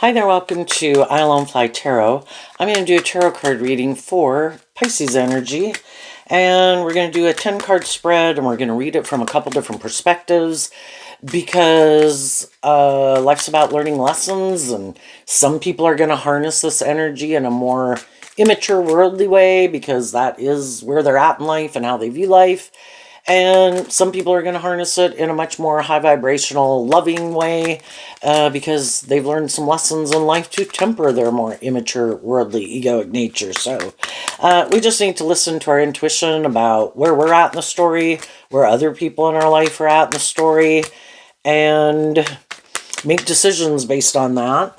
Hi there, welcome to I Alone Fly Tarot. I'm going to do a tarot card reading for Pisces energy, and we're going to do a 10-card spread, and we're going to read it from a couple different perspectives because life's about learning lessons, and some people are going to harness this energy in a more immature, worldly way because that is where they're at in life and how they view life. And some people are going to harness it in a much more high vibrational, loving way because they've learned some lessons in life to temper their more immature, worldly, egoic nature. So we just need to listen to our intuition about where we're at in the story, where other people in our life are at in the story, and make decisions based on that.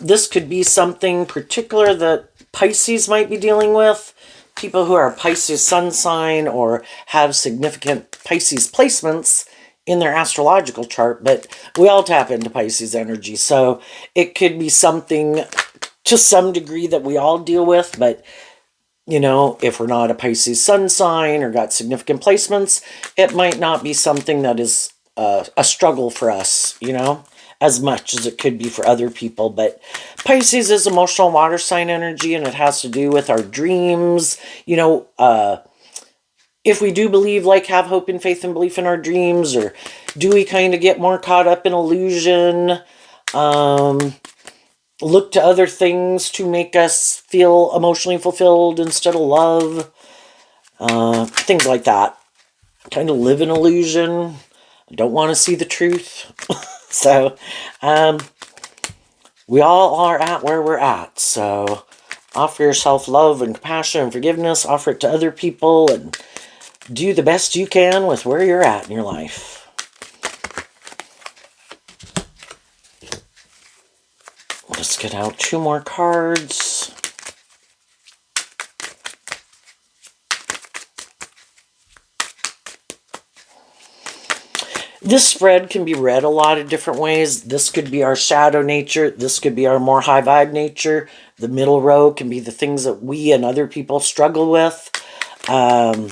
This could be something particular that Pisces might be dealing with. People who are Pisces sun sign or have significant Pisces placements in their astrological chart, but we all tap into Pisces energy. So it could be something to some degree that we all deal with, but you know, if we're not a Pisces sun sign or got significant placements, it might not be something that is a struggle for us, you know, as much as it could be for other people. But Pisces is emotional water sign energy, and it has to do with our dreams. You know, if we do believe, like, have hope and faith and belief in our dreams, or do we kind of get more caught up in illusion? Look to other things to make us feel emotionally fulfilled instead of love. Things like that. Kind of live in illusion. I don't want to see the truth. So, we all are at where we're at. So, offer yourself love and compassion and forgiveness. Offer it to other people and do the best you can with where you're at in your life. Let's get out 2 more cards. This spread can be read a lot of different ways. This could be our shadow nature. This could be our more high vibe nature. The middle row can be the things that we and other people struggle with. The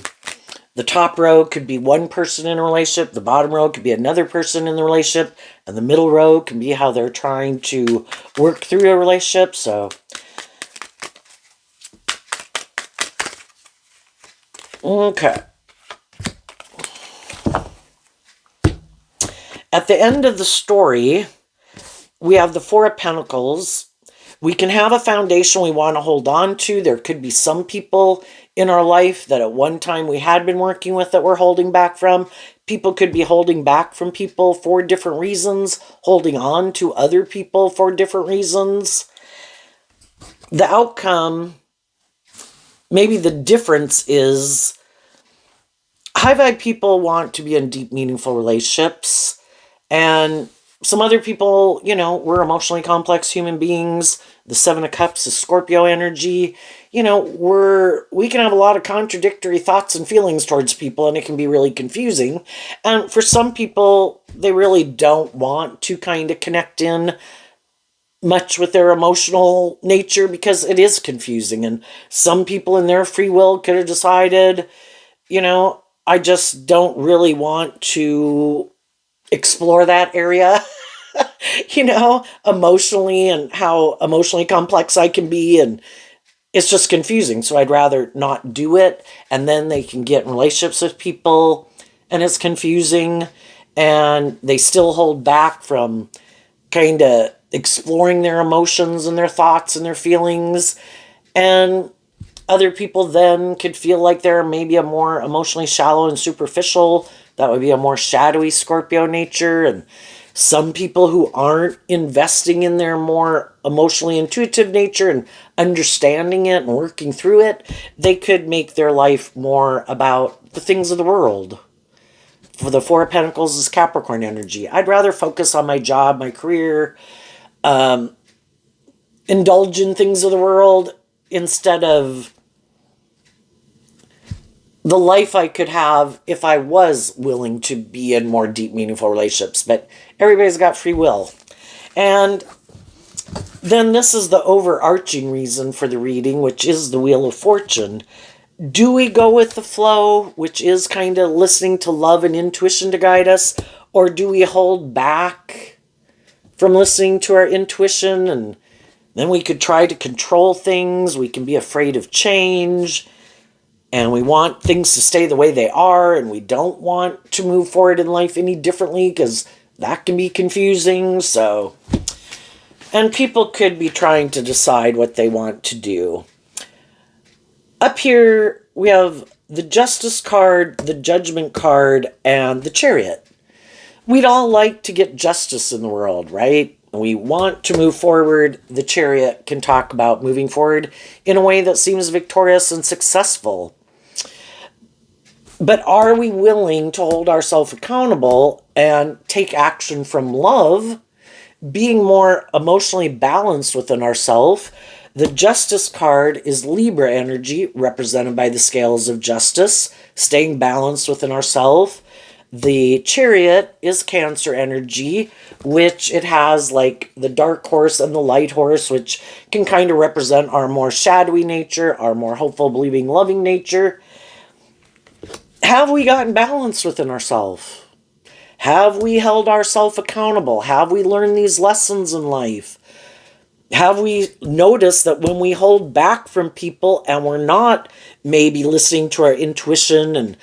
top row could be one person in a relationship. The bottom row could be another person in the relationship. And the middle row can be how they're trying to work through a relationship. So, okay. At the end of the story, we have the Four of Pentacles. We can have a foundation we want to hold on to. There could be some people in our life that at one time we had been working with that we're holding back from. People could be holding back from people for different reasons, holding on to other people for different reasons. The outcome, maybe the difference is high vibe people want to be in deep, meaningful relationships. And some other people, you know, we're emotionally complex human beings. The Seven of Cups is Scorpio energy. You know, we can have a lot of contradictory thoughts and feelings towards people, and it can be really confusing. And for some people, they really don't want to kind of connect in much with their emotional nature because it is confusing. And some people in their free will could have decided, you know, I just don't really want to explore that area, you know, emotionally, and how emotionally complex I can be, and it's just confusing, so I'd rather not do it. And then they can get in relationships with people and it's confusing, and they still hold back from kind of exploring their emotions and their thoughts and their feelings. And other people then could feel like they're maybe a more emotionally shallow and superficial. That would be a more shadowy Scorpio nature. And some people who aren't investing in their more emotionally intuitive nature and understanding it and working through it, they could make their life more about the things of the world. For the Four of Pentacles is Capricorn energy. I'd rather focus on my job, my career, indulge in things of the world instead of the life I could have if I was willing to be in more deep, meaningful relationships. But everybody's got free will. And then this is the overarching reason for the reading, which is the Wheel of Fortune. Do we go with the flow, which is kind of listening to love and intuition to guide us, or do we hold back from listening to our intuition, and then we could try to control things. We can be afraid of change, and we want things to stay the way they are, and we don't want to move forward in life any differently because that can be confusing. So, and people could be trying to decide what they want to do. Up here, we have the Justice card, the Judgment card, and the Chariot. We'd all like to get justice in the world, right? We want to move forward. The Chariot can talk about moving forward in a way that seems victorious and successful. But are we willing to hold ourselves accountable and take action from love, being more emotionally balanced within ourselves? The Justice card is Libra energy, represented by the scales of justice, staying balanced within ourselves. The Chariot is Cancer energy, which it has like the dark horse and the light horse, which can kind of represent our more shadowy nature, our more hopeful, believing, loving nature. Have we gotten balanced within ourselves? Have we held ourselves accountable? Have we learned these lessons in life? Have we noticed that when we hold back from people and we're not maybe listening to our intuition and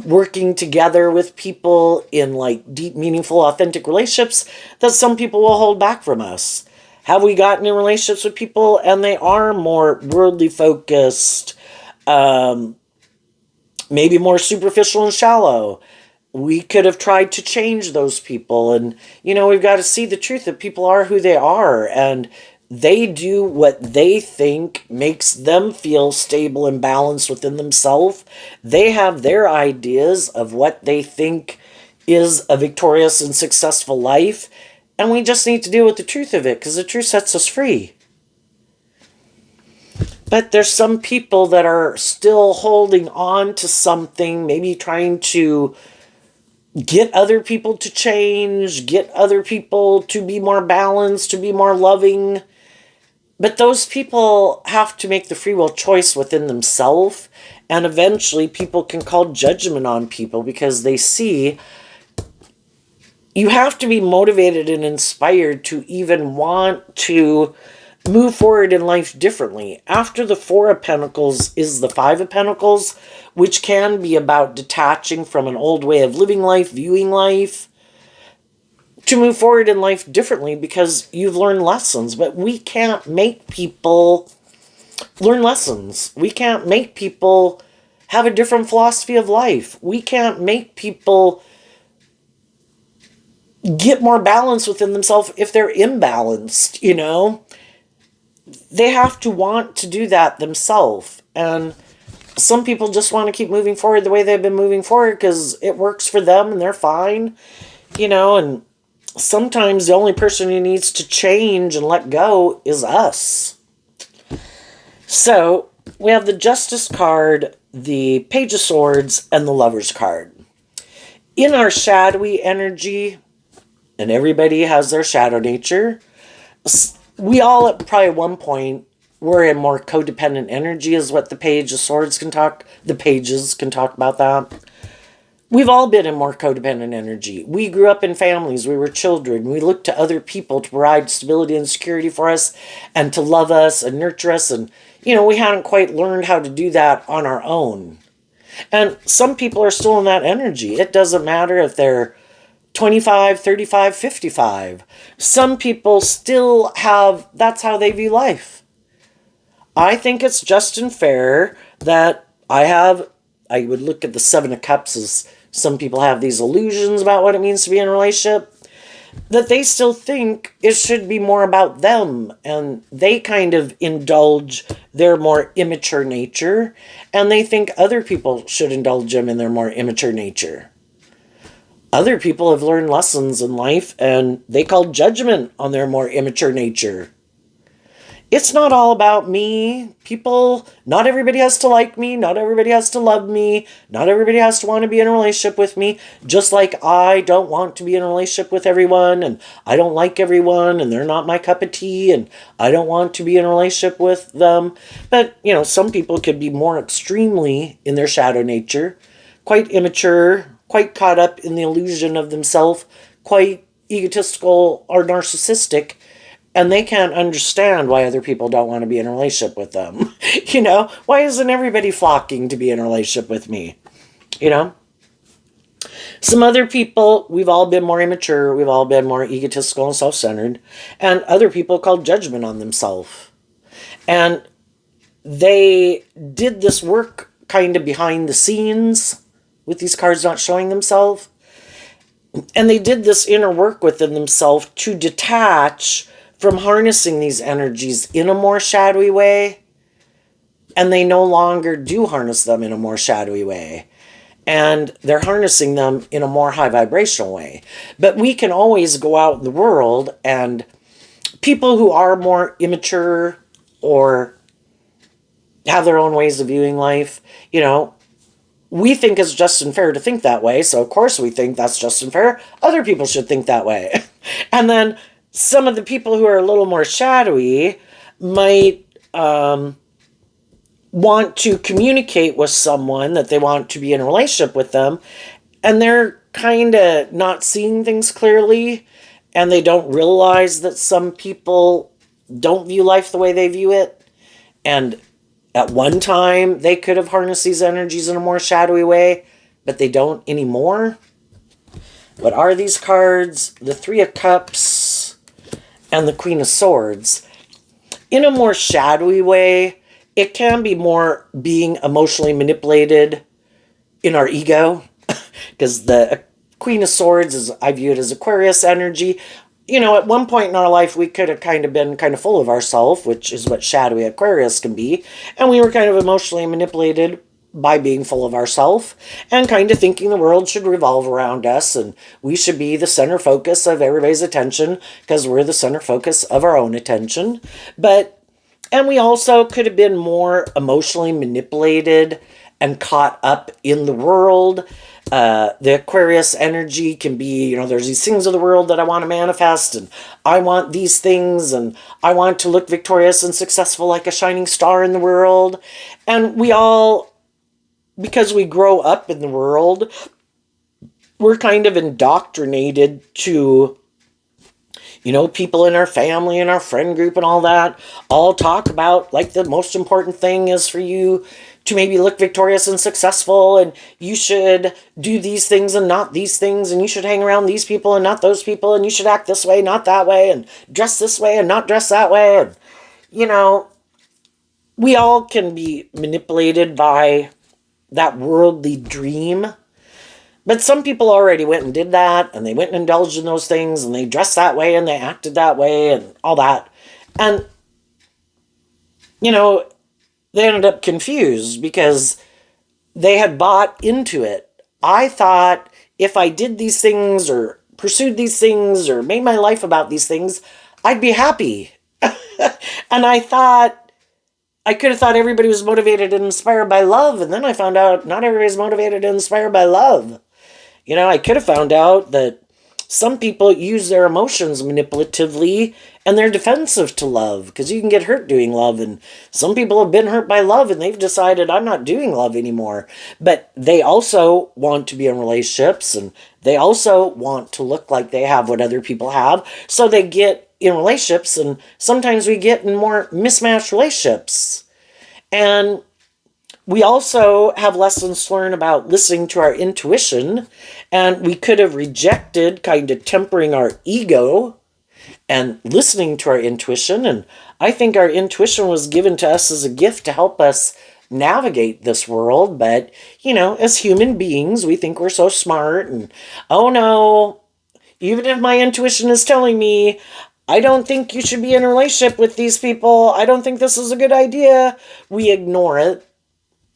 working together with people in like deep, meaningful, authentic relationships, that some people will hold back from us? Have we gotten in relationships with people and they are more worldly focused, maybe more superficial and shallow? We could have tried to change those people. And, we've got to see the truth that people are who they are. And they do what they think makes them feel stable and balanced within themselves. They have their ideas of what they think is a victorious and successful life. And we just need to deal with the truth of it, because the truth sets us free. But there's some people that are still holding on to something, maybe trying to get other people to change, get other people to be more balanced, to be more loving. But those people have to make the free will choice within themselves. And eventually people can call judgment on people because they see you have to be motivated and inspired to even want to move forward in life differently. After the Four of Pentacles is the Five of Pentacles, which can be about detaching from an old way of living life, viewing life, to move forward in life differently because you've learned lessons. But we can't make people learn lessons. We can't make people have a different philosophy of life. We can't make people get more balance within themselves if they're imbalanced, They have to want to do that themselves. And some people just want to keep moving forward the way they've been moving forward because it works for them and they're fine, and sometimes the only person who needs to change and let go is us. So we have the Justice card, the Page of Swords, and the Lover's card. In our shadowy energy, and everybody has their shadow nature, we all at probably one point were in more codependent energy is what the Page of Swords the pages can talk about that. We've all been in more codependent energy. We grew up in families. We were children. We looked to other people to provide stability and security for us and to love us and nurture us. And, we hadn't quite learned how to do that on our own. And some people are still in that energy. It doesn't matter if they're 25, 35, 55. Some people still that's how they view life. I think it's just and fair that I would look at the Seven of Cups as some people have these illusions about what it means to be in a relationship, that they still think it should be more about them, and they kind of indulge their more immature nature, and they think other people should indulge them in their more immature nature. Other people have learned lessons in life, and they call judgment on their more immature nature. It's not all about me. Not everybody has to like me. Not everybody has to love me. Not everybody has to want to be in a relationship with me. Just like I don't want to be in a relationship with everyone, and I don't like everyone, and they're not my cup of tea, and I don't want to be in a relationship with them. But, some people could be more extremely in their shadow nature, quite immature, quite caught up in the illusion of themselves, quite, egotistical or narcissistic, and they can't understand why other people don't want to be in a relationship with them. Why isn't everybody flocking to be in a relationship with me? Some other people, we've all been more immature, we've all been more egotistical and self-centered, and other people called judgment on themselves. And they did this work kind of behind the scenes with these cards not showing themselves. And they did this inner work within themselves to detach from harnessing these energies in a more shadowy way. And they no longer do harness them in a more shadowy way. And they're harnessing them in a more high vibrational way. But we can always go out in the world, and people who are more immature or have their own ways of viewing life, we think it's just and fair to think that way. So of course we think that's just and fair. Other people should think that way. And then some of the people who are a little more shadowy might want to communicate with someone that they want to be in a relationship with them, and they're kind of not seeing things clearly, and they don't realize that some people don't view life the way they view it. And at one time they could have harnessed these energies in a more shadowy way, but they don't anymore. What are these cards? The Three of Cups and the Queen of Swords. In a more shadowy way, it can be more being emotionally manipulated in our ego, because the Queen of Swords is, I view it as Aquarius energy. At one point in our life, we could have kind of been kind of full of ourselves, which is what shadowy Aquarius can be. And we were kind of emotionally manipulated by being full of ourselves and kind of thinking the world should revolve around us and we should be the center focus of everybody's attention because we're the center focus of our own attention. And we also could have been more emotionally manipulated and caught up in the world. The Aquarius energy can be, there's these things of the world that I want to manifest, and I want these things, and I want to look victorious and successful like a shining star in the world. And we all, because we grow up in the world, we're kind of indoctrinated to people in our family and our friend group and all that all talk about like the most important thing is for you to maybe look victorious and successful, and you should do these things and not these things, and you should hang around these people and not those people, and you should act this way, not that way, and dress this way and not dress that way. And, we all can be manipulated by that worldly dream. But some people already went and did that, and they went and indulged in those things, and they dressed that way, and they acted that way, and all that. And, they ended up confused because they had bought into it. I thought if I did these things or pursued these things or made my life about these things, I'd be happy. And I could have thought everybody was motivated and inspired by love, and then I found out not everybody's motivated and inspired by love. I could have found out that some people use their emotions manipulatively and they're defensive to love because you can get hurt doing love. And some people have been hurt by love and they've decided I'm not doing love anymore. But they also want to be in relationships and they also want to look like they have what other people have. So they get in relationships, and sometimes we get in more mismatched relationships. And we also have lessons to learn about listening to our intuition, and we could have rejected kind of tempering our ego and listening to our intuition. And I think our intuition was given to us as a gift to help us navigate this world. But, as human beings, we think we're so smart, and, oh no, even if my intuition is telling me, I don't think you should be in a relationship with these people, I don't think this is a good idea, we ignore it.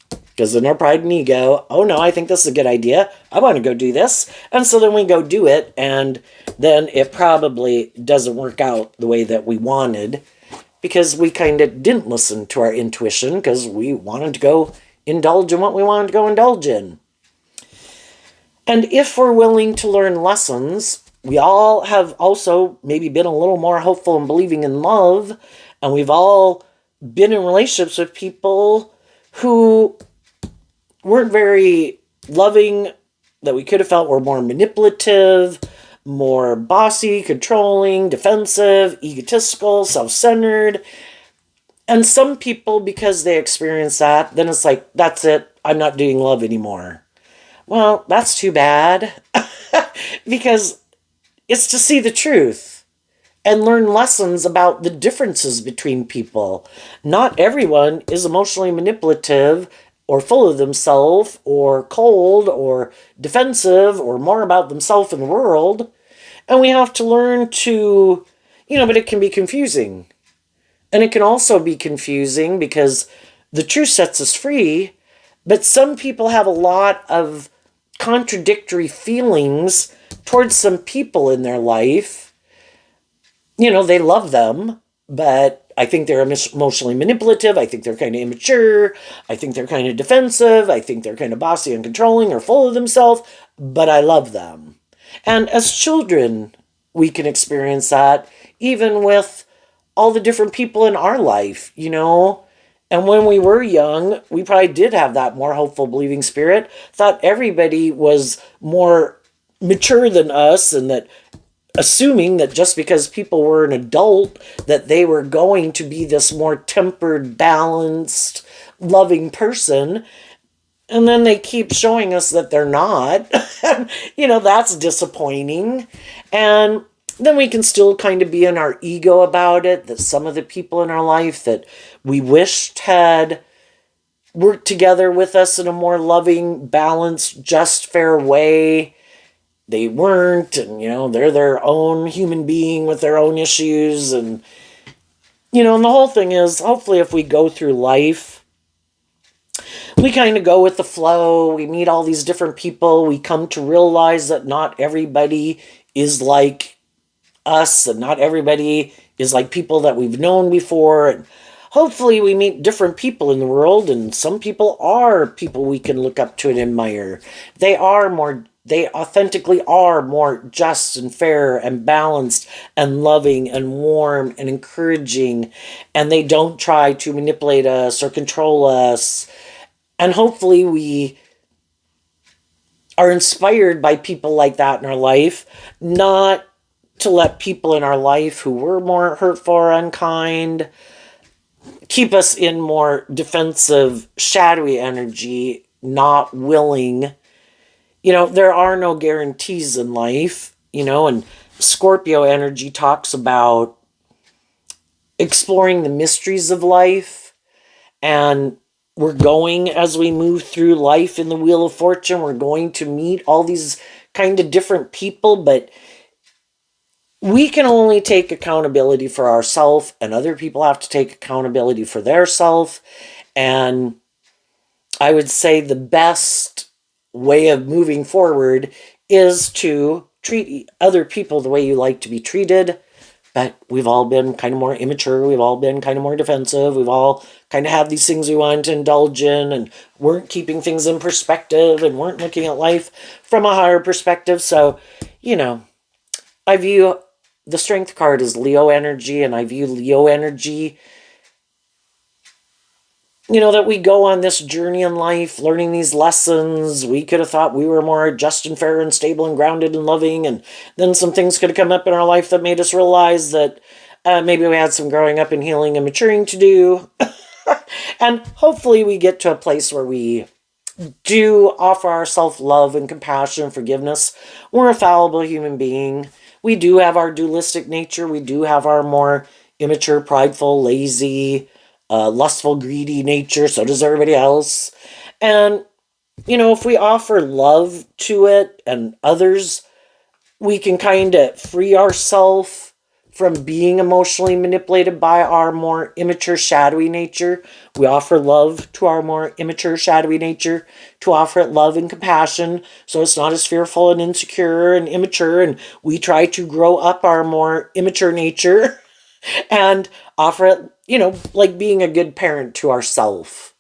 Because in our pride and ego, oh no, I think this is a good idea. I want to go do this. And so then we go do it, and then it probably doesn't work out the way that we wanted because we kind of didn't listen to our intuition because we wanted to go indulge in what we wanted to go indulge in. And if we're willing to learn lessons, we all have also maybe been a little more hopeful and believing in love, and we've all been in relationships with people who weren't very loving, that we could have felt were more manipulative, more bossy, controlling, defensive, egotistical, self-centered. And some people, because they experience that, then it's like, that's it, I'm not doing love anymore. Well, that's too bad. Because it's to see the truth and learn lessons about the differences between people. Not everyone is emotionally manipulative or full of themselves or cold or defensive or more about themselves and the world. And we have to learn to, but it can be confusing. And it can also be confusing because the truth sets us free, but some people have a lot of contradictory feelings towards some people in their life. They love them, but I think they're emotionally manipulative. I think they're kind of immature. I think they're kind of defensive. I think they're kind of bossy and controlling or full of themselves, but I love them. And as children, we can experience that even with all the different people in our life. And when we were young, we probably did have that more hopeful, believing spirit, thought everybody was more mature than us, and that assuming that just because people were an adult, that they were going to be this more tempered, balanced, loving person. And then they keep showing us that they're not. That's disappointing. And then we can still kind of be in our ego about it, that some of the people in our life that we wished had worked together with us in a more loving, balanced, just, fair way, they weren't. And, they're their own human being with their own issues. And and the whole thing is, hopefully if we go through life, we kind of go with the flow. We meet all these different people. We come to realize that not everybody is like us, and not everybody is like people that we've known before. And hopefully we meet different people in the world, and some people are people we can look up to and admire. They authentically are more just and fair and balanced and loving and warm and encouraging, and they don't try to manipulate us or control us. And hopefully we are inspired by people like that in our life, not to let people in our life who were more hurtful or unkind keep us in more defensive, shadowy energy, not willing. There are no guarantees in life, and Scorpio energy talks about exploring the mysteries of life. And we're going, as we move through life in the Wheel of Fortune, we're going to meet all these kind of different people, but we can only take accountability for ourselves, and other people have to take accountability for their self. And I would say the best way of moving forward is to treat other people the way you like to be treated. But we've all been kind of more immature. We've all been kind of more defensive. We've all kind of had these things we wanted to indulge in, and weren't keeping things in perspective, and weren't looking at life from a higher perspective. So, I view the Strength card as Leo energy, and I view Leo energy, that we go on this journey in life, learning these lessons. We could have thought we were more just and fair and stable and grounded and loving, and then some things could have come up in our life that made us realize that maybe we had some growing up and healing and maturing to do. And hopefully we get to a place where we do offer ourselves love and compassion and forgiveness. We're a fallible human being. We do have our dualistic nature. We do have our more immature, prideful, lazy, lustful, greedy nature. So does everybody else. And, if we offer love to it and others, we can kind of free ourselves from being emotionally manipulated by our more immature, shadowy nature. We offer love to our more immature, shadowy nature, to offer it love and compassion, so it's not as fearful and insecure and immature. And we try to grow up our more immature nature and offer it, like being a good parent to ourselves,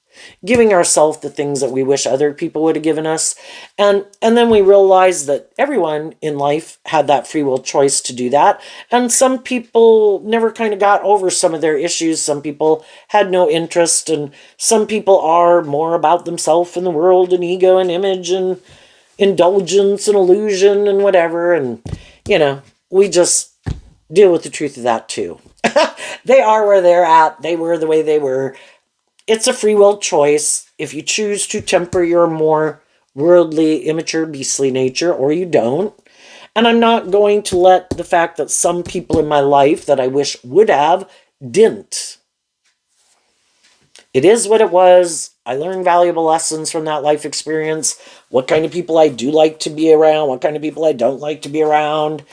giving ourselves the things that we wish other people would have given us. And then we realize that everyone in life had that free will choice to do that. And some people never kind of got over some of their issues. Some people had no interest, and some people are more about themselves and the world and ego and image and indulgence and illusion and whatever. And, we just deal with the truth of that too. They are where they're at. They were the way they were. It's a free will choice. If you choose to temper your more worldly, immature, beastly nature, or you don't. And I'm not going to let the fact that some people in my life that I wish would have didn't. It is what it was. I learned valuable lessons from that life experience. What kind of people I do like to be around, what kind of people I don't like to be around.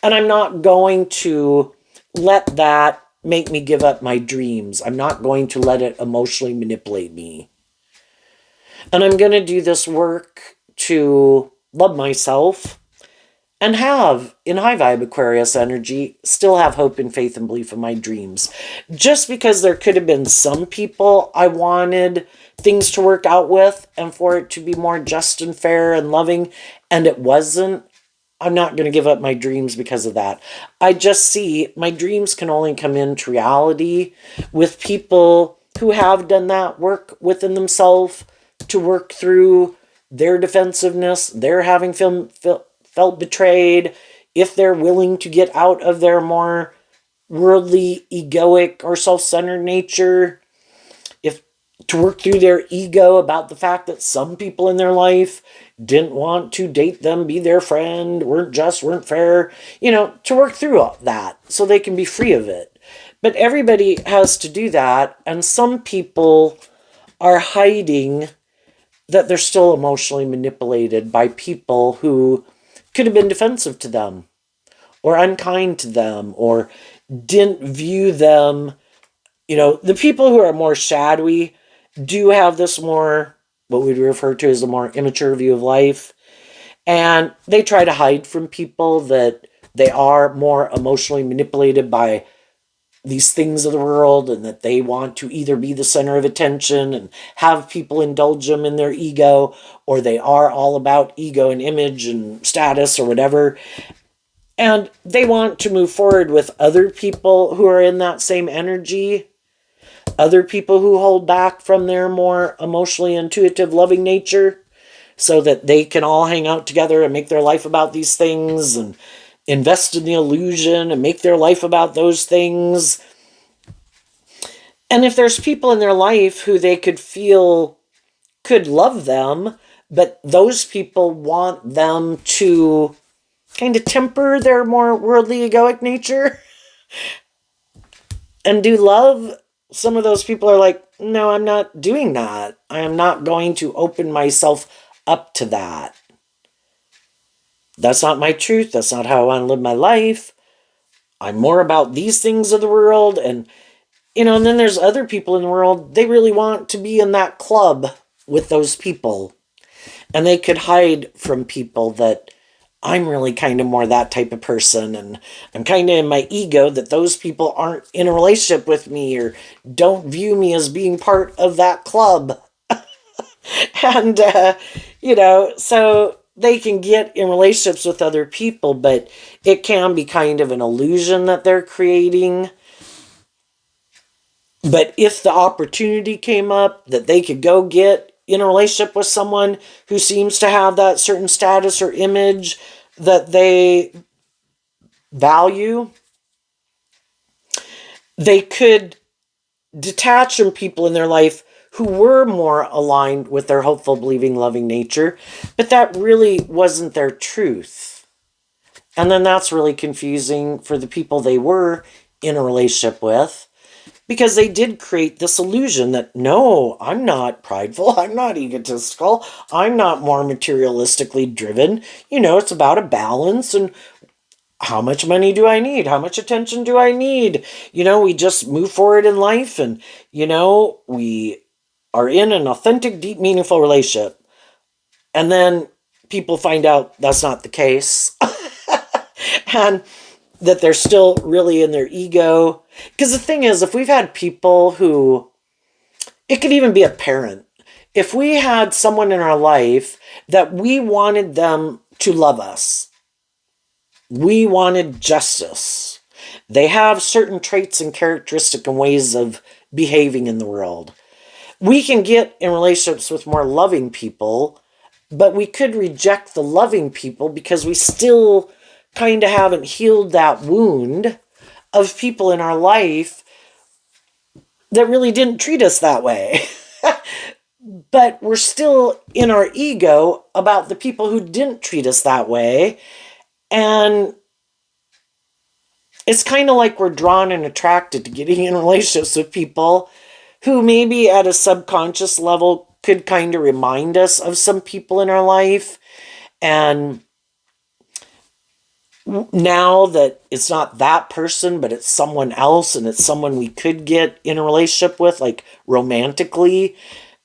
And I'm not going to let that make me give up my dreams. I'm not going to let it emotionally manipulate me. And I'm going to do this work to love myself and have, in high vibe Aquarius energy, still have hope and faith and belief in my dreams. Just because there could have been some people I wanted things to work out with and for it to be more just and fair and loving, and it wasn't, I'm not going to give up my dreams because of that. I just see my dreams can only come into reality with people who have done that work within themselves to work through their defensiveness, their having felt betrayed, if they're willing to get out of their more worldly, egoic, or self-centered nature, if to work through their ego about the fact that some people in their life didn't want to date them, be their friend, weren't fair, to work through all that so they can be free of it. But everybody has to do that, and some people are hiding that they're still emotionally manipulated by people who could have been defensive to them or unkind to them or didn't view them. The people who are more shadowy do have this more, what we refer to as a more immature view of life. And they try to hide from people that they are more emotionally manipulated by these things of the world and that they want to either be the center of attention and have people indulge them in their ego, or they are all about ego and image and status or whatever. And they want to move forward with other people who are in that same energy, other people who hold back from their more emotionally intuitive, loving nature, so that they can all hang out together and make their life about these things and invest in the illusion and make their life about those things. And if there's people in their life who they could feel could love them, but those people want them to kind of temper their more worldly, egoic nature and do love, some of those people are like, no, I'm not doing that. I am not going to open myself up to that. That's not my truth. That's not how I want to live my life. I'm more about these things of the world. And then there's other people in the world, they really want to be in that club with those people. And they could hide from people that I'm really kind of more that type of person. And I'm kind of in my ego that those people aren't in a relationship with me or don't view me as being part of that club. And, so they can get in relationships with other people, but it can be kind of an illusion that they're creating. But if the opportunity came up that they could go get in a relationship with someone who seems to have that certain status or image that they value, they could detach from people in their life who were more aligned with their hopeful, believing, loving nature, but that really wasn't their truth. And then that's really confusing for the people they were in a relationship with, because they did create this illusion that, no, I'm not prideful, I'm not egotistical, I'm not more materialistically driven. It's about a balance, and how much money do I need? How much attention do I need? We just move forward in life, and, we are in an authentic, deep, meaningful relationship. And then people find out that's not the case. And that they're still really in their ego. Because the thing is, if we've had people who, it could even be a parent. If we had someone in our life that we wanted them to love us, we wanted justice. They have certain traits and characteristics and ways of behaving in the world. We can get in relationships with more loving people, but we could reject the loving people because we still kind of haven't healed that wound of people in our life that really didn't treat us that way. But we're still in our ego about the people who didn't treat us that way. And it's kind of like we're drawn and attracted to getting in relationships with people who maybe at a subconscious level could kind of remind us of some people in our life. And now that it's not that person, but it's someone else, and it's someone we could get in a relationship with, like romantically,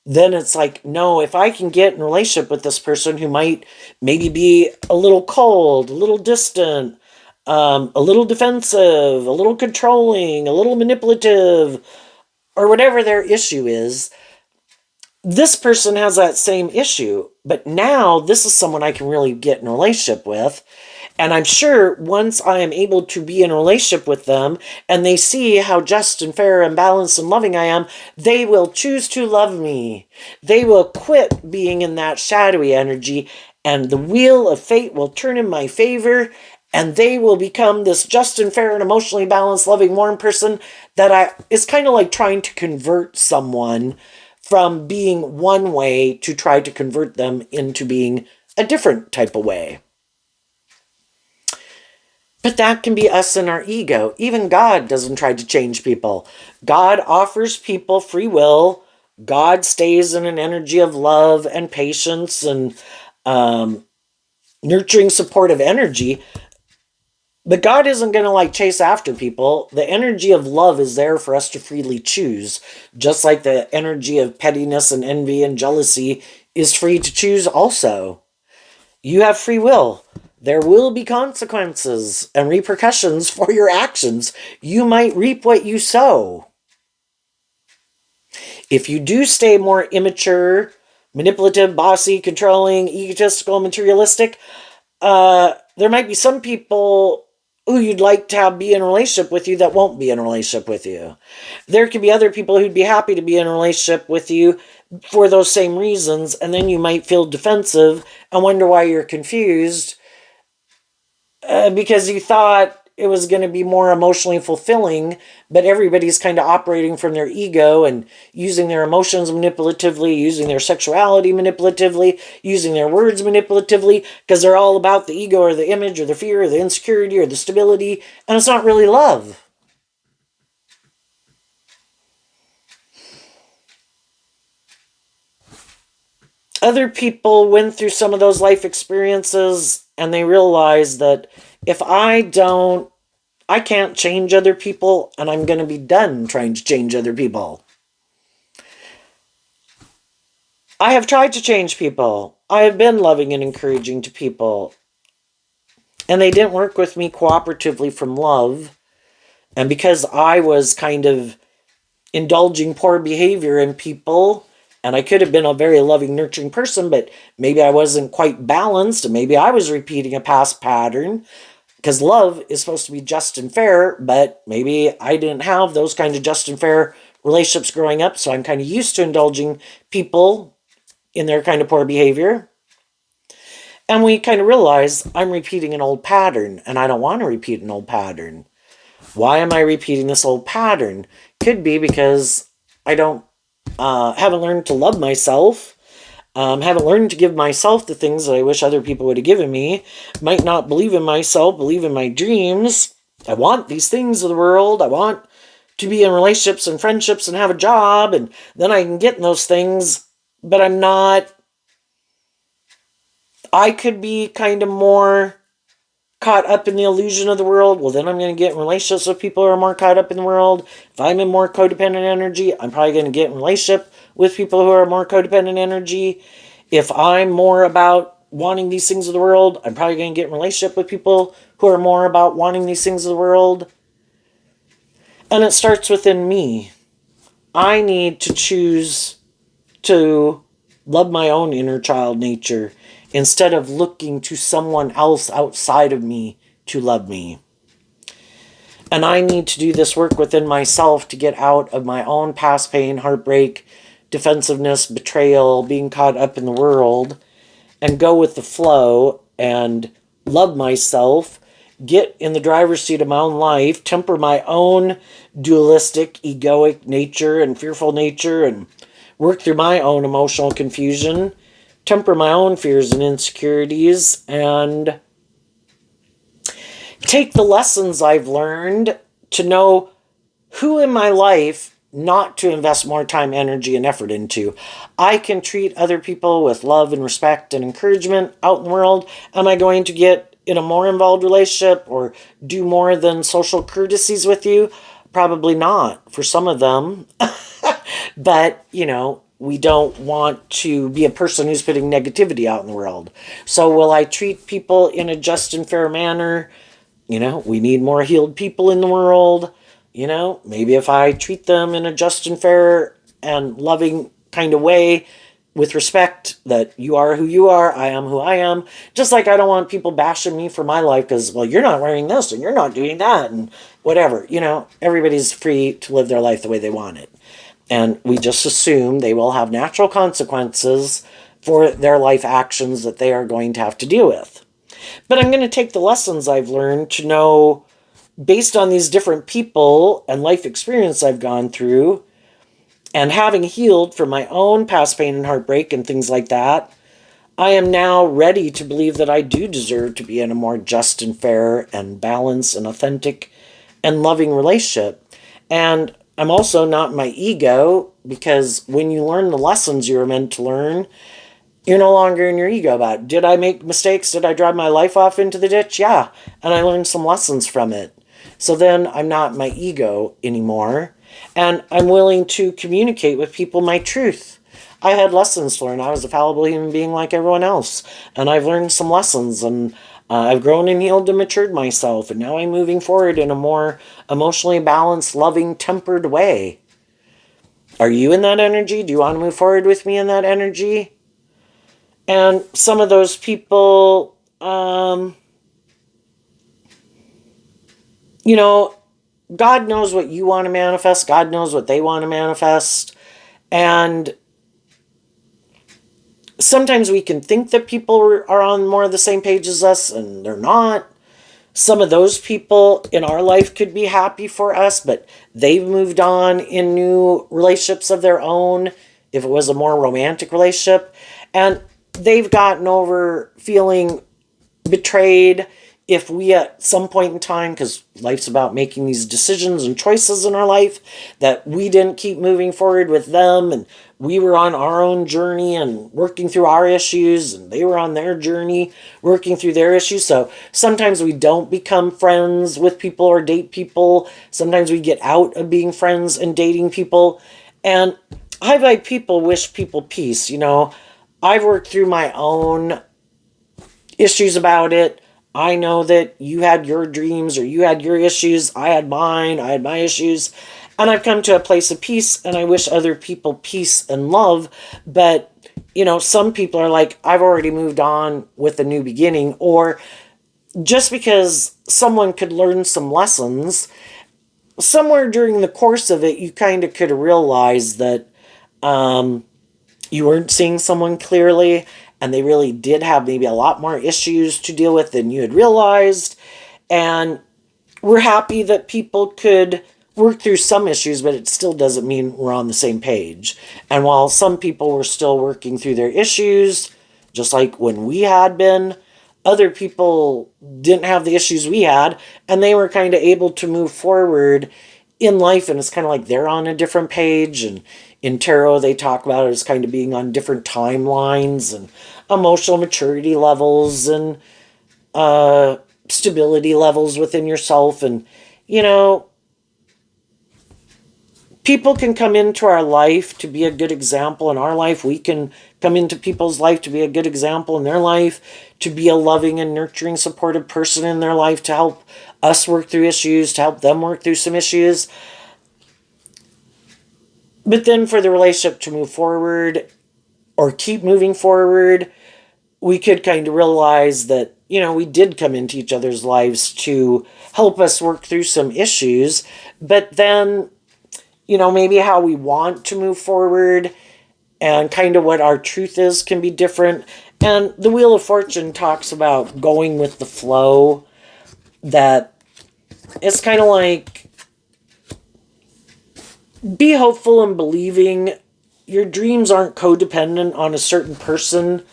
then it's like, no, if I can get in a relationship with this person who might maybe be a little cold, a little distant, a little defensive, a little controlling, a little manipulative, or whatever their issue is, this person has that same issue. But now this is someone I can really get in a relationship with. And I'm sure once I am able to be in a relationship with them and they see how just and fair and balanced and loving I am, they will choose to love me. They will quit being in that shadowy energy, and the wheel of fate will turn in my favor, and they will become this just and fair and emotionally balanced, loving, warm person it's kind of like trying to convert someone from being one way to try to convert them into being a different type of way. But that can be us and our ego. Even God doesn't try to change people. God offers people free will. God stays in an energy of love and patience and nurturing, supportive energy. But God isn't going to like chase after people. The energy of love is there for us to freely choose. Just like the energy of pettiness and envy and jealousy is free to choose also. You have free will. There will be consequences and repercussions for your actions. You might reap what you sow. If you do stay more immature, manipulative, bossy, controlling, egotistical, materialistic, there might be some people who you'd like to have be in a relationship with you that won't be in a relationship with you. There could be other people who'd be happy to be in a relationship with you for those same reasons, and then you might feel defensive and wonder why you're confused because you thought it was going to be more emotionally fulfilling, but everybody's kind of operating from their ego and using their emotions manipulatively, using their sexuality manipulatively, using their words manipulatively, because they're all about the ego or the image or the fear or the insecurity or the stability, and it's not really love. Other people went through some of those life experiences and they realized that if I can't change other people, and I'm going to be done trying to change other people. I have tried to change people. I have been loving and encouraging to people. And they didn't work with me cooperatively from love. And because I was kind of indulging poor behavior in people, and I could have been a very loving, nurturing person, but maybe I wasn't quite balanced, and maybe I was repeating a past pattern. Because love is supposed to be just and fair, but maybe I didn't have those kind of just and fair relationships growing up, so I'm kind of used to indulging people in their kind of poor behavior. And we kind of realize I'm repeating an old pattern, and I don't want to repeat an old pattern. Why am I repeating this old pattern? Could be because I haven't learned to love myself. Haven't learned to give myself the things that I wish other people would have given me. Might not believe in myself, believe in my dreams. I want these things of the world. I want to be in relationships and friendships and have a job, and then I can get in those things, but I'm not. I could be kind of more caught up in the illusion of the world. Well, then I'm going to get in relationships with people who are more caught up in the world. If I'm in more codependent energy, I'm probably going to get in relationship with people who are more codependent energy. If I'm more about wanting these things of the world, I'm probably going to get in relationship with people who are more about wanting these things of the world. And it starts within me. I need to choose to love my own inner child nature instead of looking to someone else outside of me to love me. And I need to do this work within myself to get out of my own past pain, heartbreak, defensiveness, betrayal, being caught up in the world, and go with the flow and love myself get in the driver's seat of my own life, temper my own dualistic, egoic nature and fearful nature, and work through my own emotional confusion, temper my own fears and insecurities, and take the lessons I've learned to know who in my life not to invest more time, energy, and effort into. I can treat other people with love and respect and encouragement out in the world. Am I going to get in a more involved relationship or do more than social courtesies with you? Probably not for some of them. But, we don't want to be a person who's putting negativity out in the world. So will I treat people in a just and fair manner? We need more healed people in the world. Maybe if I treat them in a just and fair and loving kind of way with respect, that you are who you are, I am who I am. Just like I don't want people bashing me for my life because, well, you're not wearing this and you're not doing that and whatever. Everybody's free to live their life the way they want it. And we just assume they will have natural consequences for their life actions that they are going to have to deal with. But I'm going to take the lessons I've learned to know, based on these different people and life experience I've gone through, and having healed from my own past pain and heartbreak and things like that, I am now ready to believe that I do deserve to be in a more just and fair and balanced and authentic and loving relationship. And I'm also not my ego, because when you learn the lessons you're meant to learn, you're no longer in your ego about, did I make mistakes? Did I drive my life off into the ditch? Yeah. And I learned some lessons from it. So then I'm not my ego anymore. And I'm willing to communicate with people my truth. I had lessons to learn. I was a fallible human being like everyone else. And I've learned some lessons. And I've grown and healed and matured myself. And now I'm moving forward in a more emotionally balanced, loving, tempered way. Are you in that energy? Do you want to move forward with me in that energy? And some of those people, God knows what you want to manifest. God knows what they want to manifest. And sometimes we can think that people are on more of the same page as us, and they're not. Some of those people in our life could be happy for us, but they've moved on in new relationships of their own, if it was a more romantic relationship. And they've gotten over feeling betrayed if we at some point in time, because life's about making these decisions and choices in our life, that we didn't keep moving forward with them, and we were on our own journey and working through our issues, and they were on their journey working through their issues. So sometimes we don't become friends with people or date people. Sometimes we get out of being friends and dating people. And high vibe people wish people peace. I've worked through my own issues about it. I know that you had your dreams or you had your issues. I had mine. I had my issues. And I've come to a place of peace, and I wish other people peace and love. But, some people are like, I've already moved on with a new beginning. Or just because someone could learn some lessons, somewhere during the course of it, you kind of could have realized that you weren't seeing someone clearly, and they really did have maybe a lot more issues to deal with than you had realized. And we're happy that people could work through some issues, but it still doesn't mean we're on the same page. And while some people were still working through their issues, just like when we had been, other people didn't have the issues we had, and they were kind of able to move forward in life. And it's kind of like they're on a different page. And in tarot, they talk about it as kind of being on different timelines and emotional maturity levels and stability levels within yourself. And, people can come into our life to be a good example in our life. We can come into people's life to be a good example in their life, to be a loving and nurturing, supportive person in their life, to help us work through issues, to help them work through some issues. But then for the relationship to move forward or keep moving forward, we could kind of realize that, we did come into each other's lives to help us work through some issues. But then, maybe how we want to move forward and kind of what our truth is can be different. And the Wheel of Fortune talks about going with the flow. that it's kind of like, be hopeful and believing. Your dreams aren't codependent on a certain person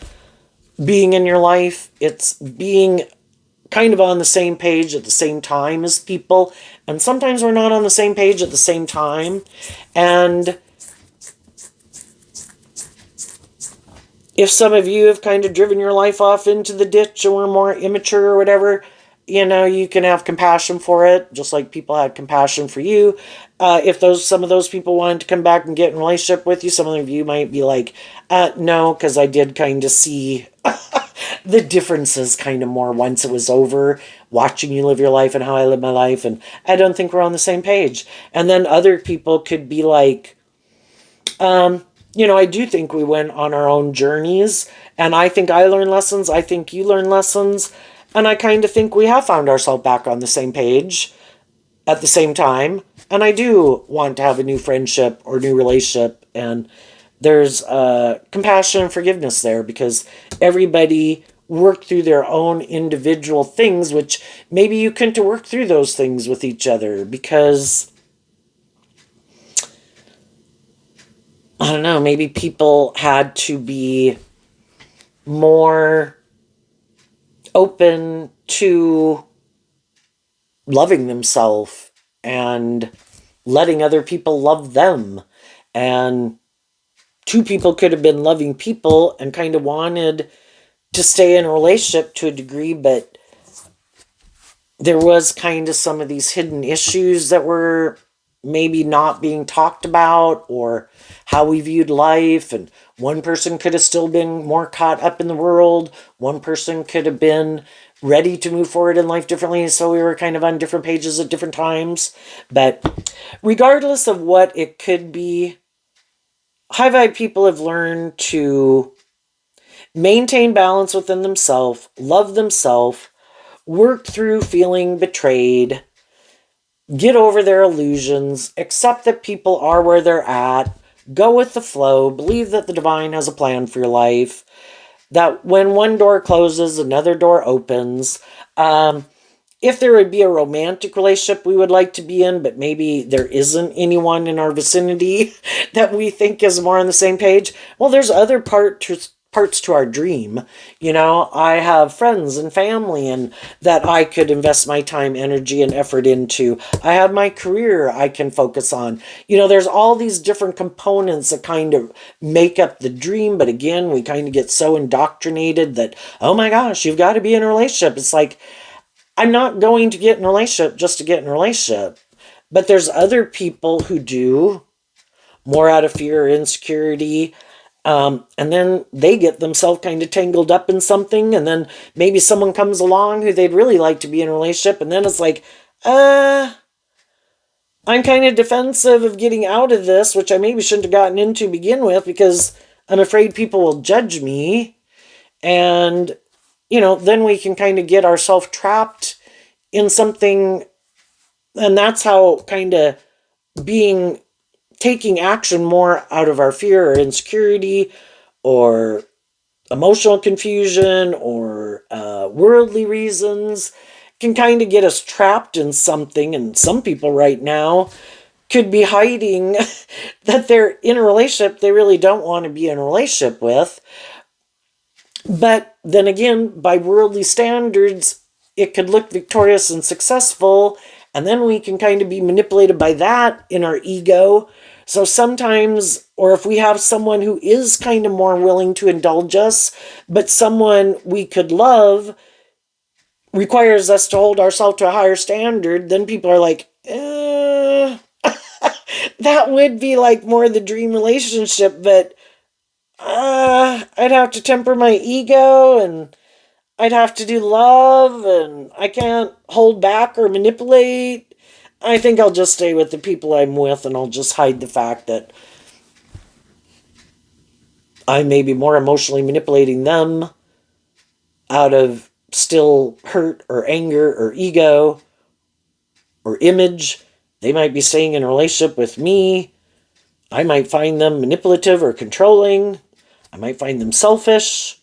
being in your life. It's being kind of on the same page at the same time as people. And sometimes we're not on the same page at the same time. And if some of you have kind of driven your life off into the ditch or were more immature or whatever, you can have compassion for it, just like people had compassion for you. If some of those people wanted to come back and get in a relationship with you, some of you might be like, no, because I did kind of see the differences kind of more once it was over, watching you live your life and how I live my life, and I don't think we're on the same page. And then other people could be like, I do think we went on our own journeys, and I think I learned lessons, I think you learned lessons, and I kind of think we have found ourselves back on the same page at the same time, and I do want to have a new friendship or new relationship, and there's compassion and forgiveness there, because everybody worked through their own individual things, which maybe you couldn't work through those things with each other because, I don't know, maybe people had to be more open to loving themselves and letting other people love them. And two people could have been loving people and kind of wanted to stay in a relationship to a degree, but there was kind of some of these hidden issues that were maybe not being talked about, or how we viewed life. And one person could have still been more caught up in the world. One person could have been ready to move forward in life differently. So we were kind of on different pages at different times. But regardless of what it could be, high vibe people have learned to maintain balance within themselves, love themselves, work through feeling betrayed, get over their illusions, accept that people are where they're at, go with the flow, believe that the divine has a plan for your life, that when one door closes, another door opens. If there would be a romantic relationship we would like to be in, but maybe there isn't anyone in our vicinity that we think is more on the same page, well, there's other parts to our dream. I have friends and family and that I could invest my time, energy, and effort into. I have my career I can focus on. There's all these different components that kind of make up the dream, but again, we kind of get so indoctrinated that, oh my gosh, you've got to be in a relationship. It's like, I'm not going to get in a relationship just to get in a relationship. But there's other people who do, more out of fear or insecurity. And then they get themselves kind of tangled up in something. And then maybe someone comes along who they'd really like to be in a relationship. And then it's like, I'm kind of defensive of getting out of this, which I maybe shouldn't have gotten into to begin with, because I'm afraid people will judge me. And then we can kind of get ourselves trapped in something. And that's how kind of taking action more out of our fear or insecurity or emotional confusion or worldly reasons can kind of get us trapped in something. And some people right now could be hiding that they're in a relationship they really don't want to be in a relationship with. But then again, by worldly standards, it could look victorious and successful, and then we can kind of be manipulated by that in our ego. So sometimes, or if we have someone who is kind of more willing to indulge us, but someone we could love requires us to hold ourselves to a higher standard, then people are like, that would be like more the dream relationship, but I'd have to temper my ego, and I'd have to do love, and I can't hold back or manipulate. I think I'll just stay with the people I'm with, and I'll just hide the fact that I may be more emotionally manipulating them out of still hurt or anger or ego or image. They might be staying in a relationship with me. I might find them manipulative or controlling. I might find them selfish.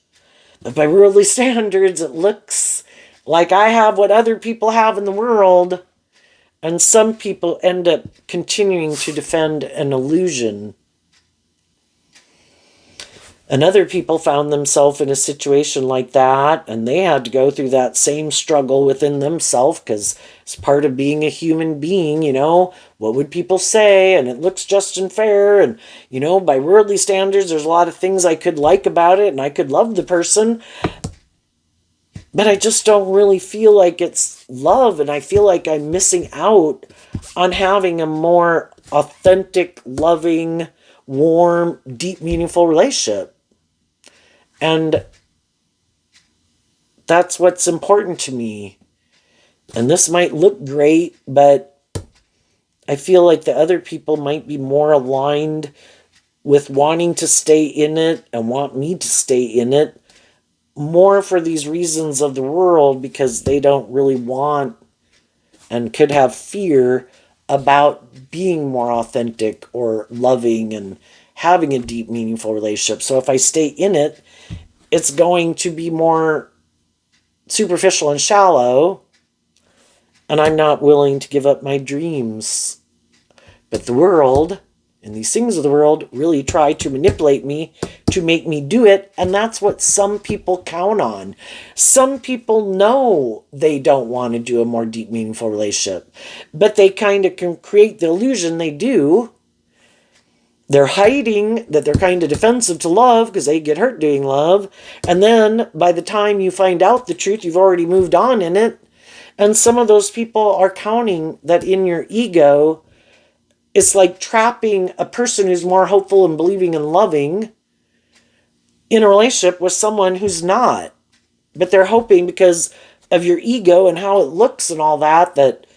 But by worldly standards, it looks Like I have what other people have in the world, and some people end up continuing to defend an illusion. And other people found themselves in a situation like that, and they had to go through that same struggle within themselves because it's part of being a human being, What would people say? And it looks just and fair. And, by worldly standards, there's a lot of things I could like about it, and I could love the person. But I just don't really feel like it's love, and I feel like I'm missing out on having a more authentic, loving, warm, deep, meaningful relationship. And that's what's important to me. And this might look great, but I feel like the other people might be more aligned with wanting to stay in it and want me to stay in it more for these reasons of the world, because they don't really want and could have fear about being more authentic or loving and having a deep, meaningful relationship. So if I stay in it, it's going to be more superficial and shallow, and I'm not willing to give up my dreams. But the world, and these things of the world, really try to manipulate me to make me do it, and that's what some people count on. Some people know they don't want to do a more deep, meaningful relationship, but they kind of can create the illusion they do. They're hiding that they're kind of defensive to love because they get hurt doing love. And then by the time you find out the truth, you've already moved on in it. And some of those people are counting that in your ego, it's like trapping a person who's more hopeful and believing and loving in a relationship with someone who's not. But they're hoping because of your ego and how it looks and all that, that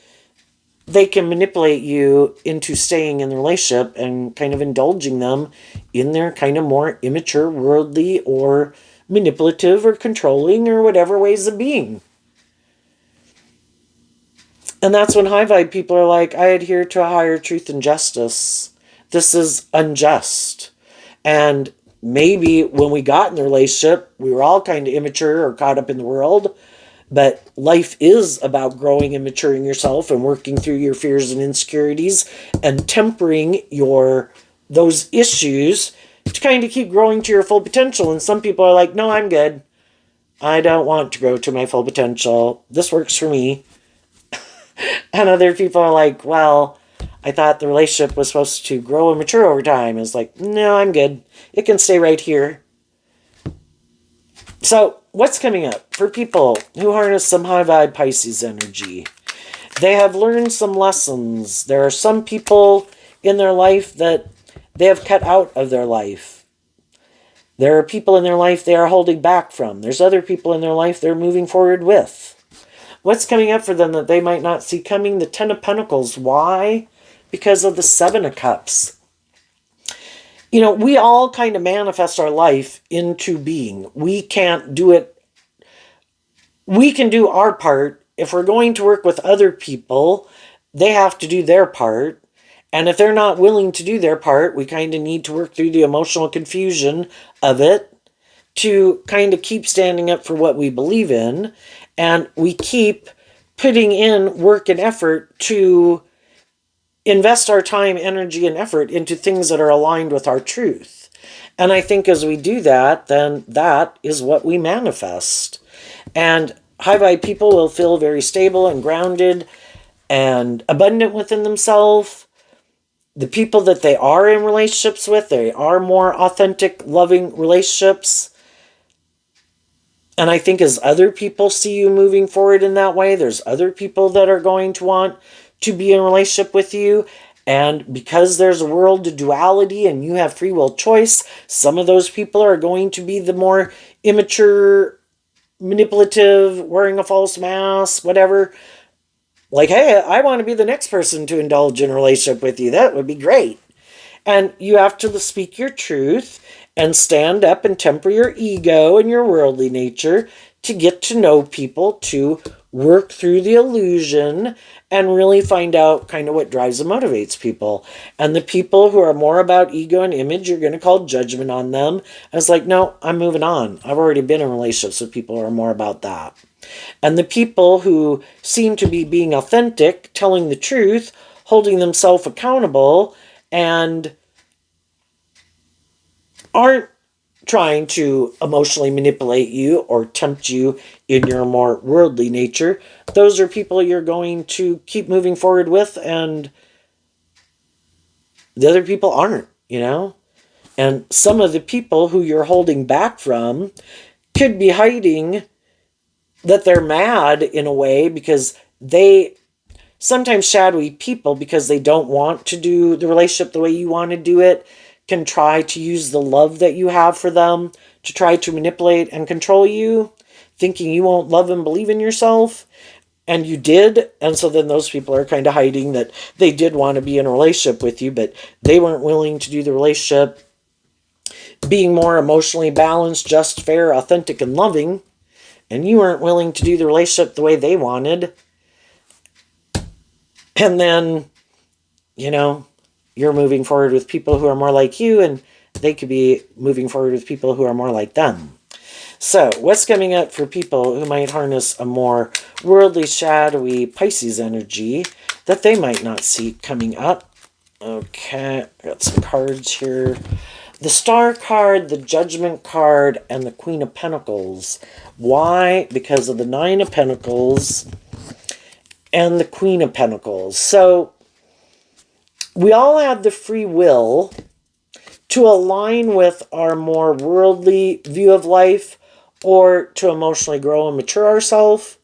they can manipulate you into staying in the relationship and kind of indulging them in their kind of more immature, worldly, or manipulative or controlling or whatever ways of being. And that's when high vibe people are like, I adhere to a higher truth and justice. This is unjust. And maybe when we got in the relationship, we were all kind of immature or caught up in the world. But life is about growing and maturing yourself and working through your fears and insecurities and tempering those issues to kind of keep growing to your full potential. And some people are like, no, I'm good. I don't want to grow to my full potential. This works for me. And other people are like, well, I thought the relationship was supposed to grow and mature over time. It's like, no, I'm good. It can stay right here. So what's coming up for people who harness some high vibe Pisces energy? They have learned some lessons. There are some people in their life that they have cut out of their life. There are people in their life they are holding back from. There's other people in their life they're moving forward with. What's coming up for them that they might not see coming? The Ten of Pentacles. Why? Because of the Seven of Cups. We all kind of manifest our life into being. We can't do it. We can do our part. If we're going to work with other people, they have to do their part. And if they're not willing to do their part, we kind of need to work through the emotional confusion of it to kind of keep standing up for what we believe in. And we keep putting in work and effort to invest our time, energy, and effort into things that are aligned with our truth. And I think as we do that, then that is what we manifest. And high vibe people will feel very stable and grounded and abundant within themselves. The people that they are in relationships with, they are more authentic, loving relationships. And I think as other people see you moving forward in that way, there's other people that are going to want to be in a relationship with you. And because there's a world of duality and you have free will choice, some of those people are going to be the more immature, manipulative, wearing a false mask, whatever. Like, hey, I want to be the next person to indulge in a relationship with you. That would be great. And you have to speak your truth and stand up and temper your ego and your worldly nature to get to know people, to work through the illusion and really find out kind of what drives and motivates people. And the people who are more about ego and image, you're going to call judgment on them. And it's like, no, I'm moving on. I've already been in relationships with people who are more about that. And the people who seem to be being authentic, telling the truth, holding themselves accountable, and aren't trying to emotionally manipulate you or tempt you in your more worldly nature, those are people you're going to keep moving forward with, and the other people aren't, you know? And some of the people who you're holding back from could be hiding that they're mad in a way because they sometimes shadowy people, because they don't want to do the relationship the way you want to do it, can try to use the love that you have for them to try to manipulate and control you, thinking you won't love and believe in yourself. And you did. And so then those people are kind of hiding that they did want to be in a relationship with you, but they weren't willing to do the relationship being more emotionally balanced, just, fair, authentic, and loving. And you weren't willing to do the relationship the way they wanted. And then, you're moving forward with people who are more like you, and they could be moving forward with people who are more like them. So, what's coming up for people who might harness a more worldly, shadowy Pisces energy that they might not see coming up? Okay, I got some cards here. The Star card, the Judgment card, and the Queen of Pentacles. Why? Because of the Nine of Pentacles and the Queen of Pentacles. So, we all have the free will to align with our more worldly view of life or to emotionally grow and mature ourselves.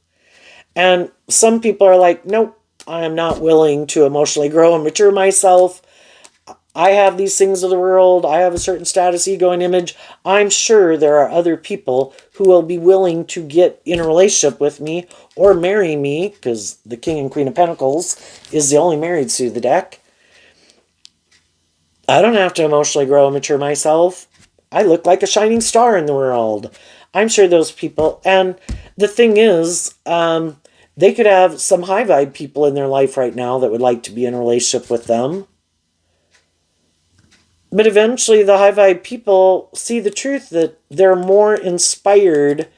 And some people are like, nope, I am not willing to emotionally grow and mature myself. I have these things of the world. I have a certain status, ego, and image. I'm sure there are other people who will be willing to get in a relationship with me or marry me, because the King and Queen of Pentacles is the only married suit of the deck. I don't have to emotionally grow and mature myself. I look like a shining star in the world. I'm sure those people, and the thing is, they could have some high vibe people in their life right now that would like to be in a relationship with them. But eventually the high vibe people see the truth that they're more inspired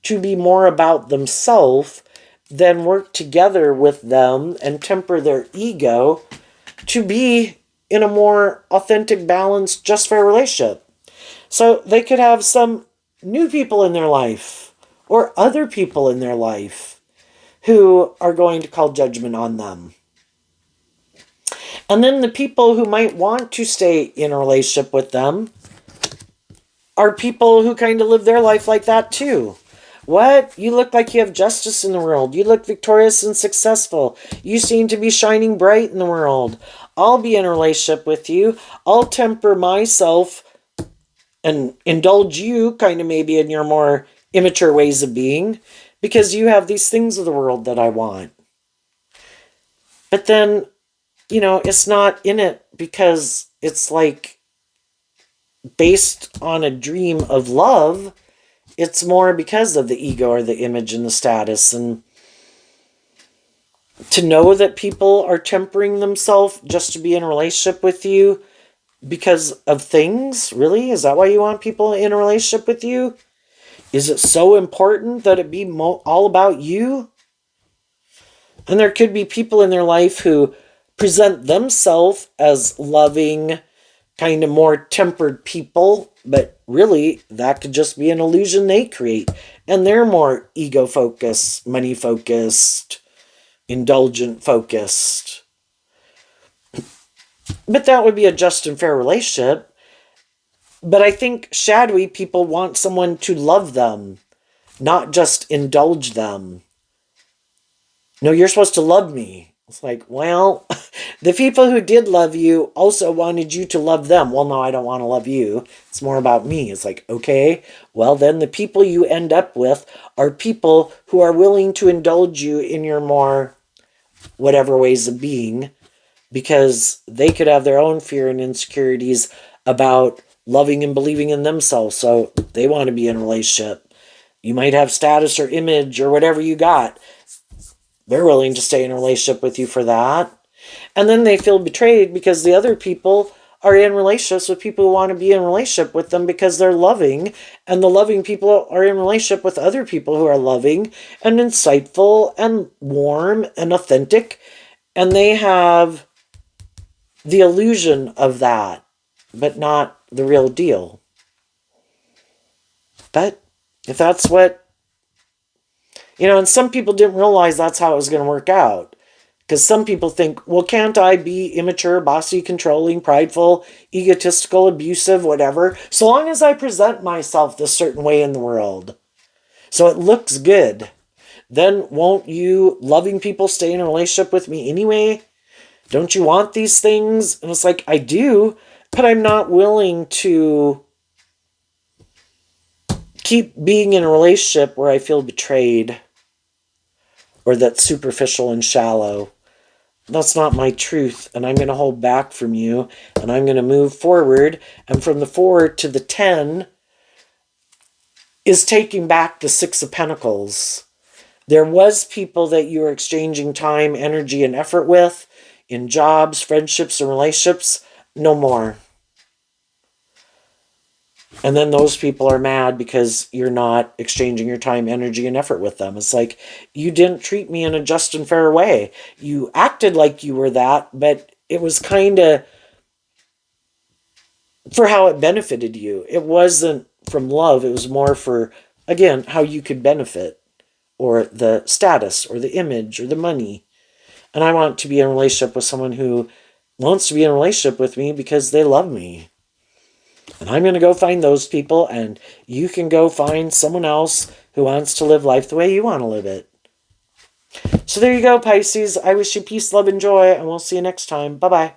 to be more about themselves than work together with them and temper their ego to be in a more authentic, balanced, just, fair relationship. So they could have some new people in their life or other people in their life who are going to call judgment on them. And then the people who might want to stay in a relationship with them are people who kind of live their life like that too. What? You look like you have justice in the world. You look victorious and successful. You seem to be shining bright in the world. I'll be in a relationship with you. I'll temper myself and indulge you kind of maybe in your more immature ways of being because you have these things of the world that I want. But then, it's not in it because it's like based on a dream of love. It's more because of the ego or the image and the status. And to know that people are tempering themselves just to be in a relationship with you because of things, really? Is that why you want people in a relationship with you? Is it so important that it be all about you? And there could be people in their life who present themselves as loving, kind of more tempered people, but really that could just be an illusion they create. And they're more ego-focused, money-focused, indulgent-focused. But that would be a just and fair relationship. But I think shadowy people want someone to love them, not just indulge them. No, you're supposed to love me. It's like, well, the people who did love you also wanted you to love them. Well, no, I don't want to love you. It's more about me. It's like, okay, well, then the people you end up with are people who are willing to indulge you in your more whatever ways of being, because they could have their own fear and insecurities about loving and believing in themselves. So they want to be in a relationship. You might have status or image or whatever you got. They're willing to stay in a relationship with you for that. And then they feel betrayed because the other people are in relationships with people who want to be in relationship with them because they're loving, and the loving people are in relationship with other people who are loving and insightful and warm and authentic, and they have the illusion of that, but not the real deal. But if that's what, and some people didn't realize that's how it was going to work out. Because some people think, well, can't I be immature, bossy, controlling, prideful, egotistical, abusive, whatever, so long as I present myself this certain way in the world so it looks good? Then won't you loving people stay in a relationship with me anyway? Don't you want these things? And it's like, I do, but I'm not willing to keep being in a relationship where I feel betrayed or that's superficial and shallow. That's not my truth, and I'm going to hold back from you, and I'm going to move forward. And from the 4 to the 10 is taking back the 6 of Pentacles. There was people that you were exchanging time, energy, and effort with in jobs, friendships, and relationships. No more. And then those people are mad because you're not exchanging your time, energy, and effort with them. It's like, you didn't treat me in a just and fair way. You acted like you were that, but it was kind of for how it benefited you. It wasn't from love. It was more for, again, how you could benefit, or the status, or the image, or the money. And I want to be in a relationship with someone who wants to be in a relationship with me because they love me. And I'm going to go find those people, and you can go find someone else who wants to live life the way you want to live it. So there you go, Pisces. I wish you peace, love, and joy, and we'll see you next time. Bye-bye.